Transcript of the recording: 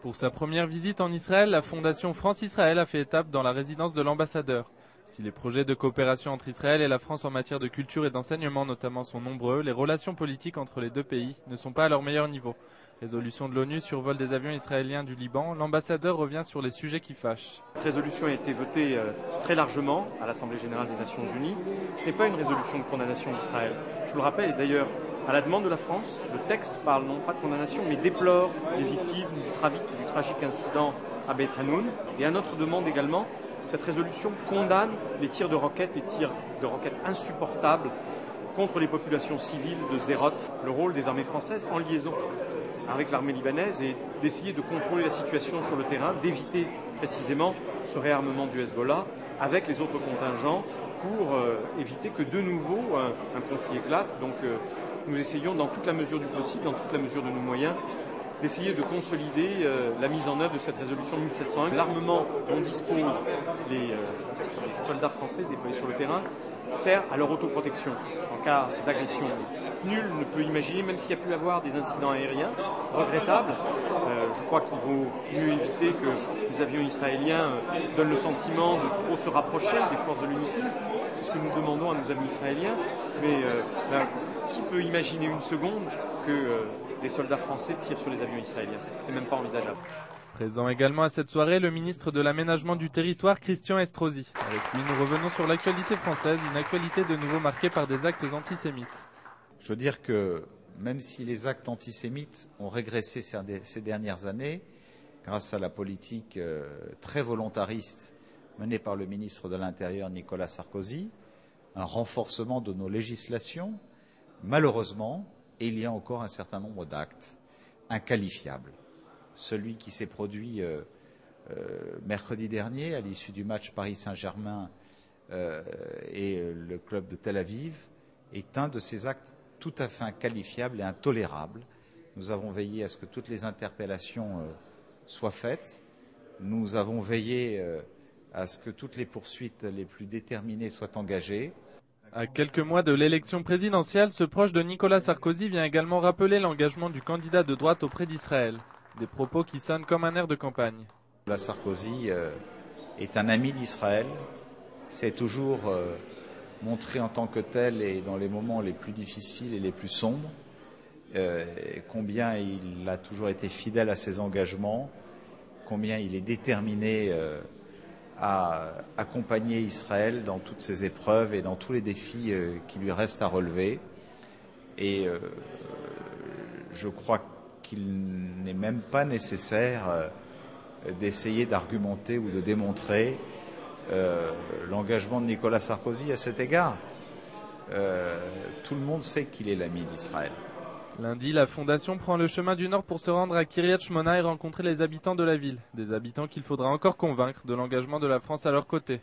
Pour sa première visite en Israël, la Fondation France-Israël a fait étape dans la résidence de l'ambassadeur. Si les projets de coopération entre Israël et la France en matière de culture et d'enseignement notamment sont nombreux, les relations politiques entre les deux pays ne sont pas à leur meilleur niveau. Résolution de l'ONU sur vol des avions israéliens du Liban, l'ambassadeur revient sur les sujets qui fâchent. Cette résolution a été votée très largement à l'Assemblée générale des Nations unies. Ce n'est pas une résolution de condamnation d'Israël. Je vous le rappelle, et d'ailleurs, à la demande de la France, le texte parle non pas de condamnation, mais déplore les victimes du tragique incident à Beit Hanoun. Et à notre demande également, cette résolution condamne les tirs de roquettes insupportables contre les populations civiles de Sderot. Le rôle des armées françaises en liaison avec l'armée libanaise est d'essayer de contrôler la situation sur le terrain, d'éviter précisément ce réarmement du Hezbollah avec les autres contingents pour éviter que de nouveau un conflit éclate. Donc nous essayons dans toute la mesure du possible, dans toute la mesure de nos moyens, d'essayer de consolider la mise en œuvre de cette résolution 1701. L'armement dont disposent les soldats français déployés sur le terrain sert à leur autoprotection en cas d'agression. Nul ne peut imaginer, même s'il y a pu avoir des incidents aériens regrettables, je crois qu'il vaut mieux éviter que les avions israéliens donnent le sentiment de trop se rapprocher des forces de l'unité. C'est ce que nous demandons à nos amis israéliens. Mais qui peut imaginer une seconde que des soldats français tirent sur les avions israéliens? C'est même pas envisageable. Présent également à cette soirée, le ministre de l'Aménagement du Territoire, Christian Estrosi. Avec lui, nous revenons sur l'actualité française, une actualité de nouveau marquée par des actes antisémites. Je veux dire que même si les actes antisémites ont régressé ces dernières années, grâce à la politique très volontariste menée par le ministre de l'Intérieur Nicolas Sarkozy, un renforcement de nos législations, malheureusement, il y a encore un certain nombre d'actes inqualifiables. Celui qui s'est produit mercredi dernier à l'issue du match Paris Saint-Germain et le club de Tel Aviv est un de ces actes tout à fait inqualifiables et intolérables. Nous avons veillé à ce que toutes les interpellations soient faites. Nous avons veillé à ce que toutes les poursuites les plus déterminées soient engagées. À quelques mois de l'élection présidentielle, ce proche de Nicolas Sarkozy vient également rappeler l'engagement du candidat de droite auprès d'Israël. Des propos qui sonnent comme un air de campagne. Nicolas Sarkozy est un ami d'Israël, s'est toujours montré en tant que tel et dans les moments les plus difficiles et les plus sombres, combien il a toujours été fidèle à ses engagements, combien il est déterminé à accompagner Israël dans toutes ses épreuves et dans tous les défis qui lui restent à relever. Et je crois qu'il n'est même pas nécessaire d'essayer d'argumenter ou de démontrer l'engagement de Nicolas Sarkozy à cet égard. Tout le monde sait qu'il est l'ami d'Israël. Lundi, la Fondation prend le chemin du Nord pour se rendre à Kiryat Shmona et rencontrer les habitants de la ville. Des habitants qu'il faudra encore convaincre de l'engagement de la France à leur côté.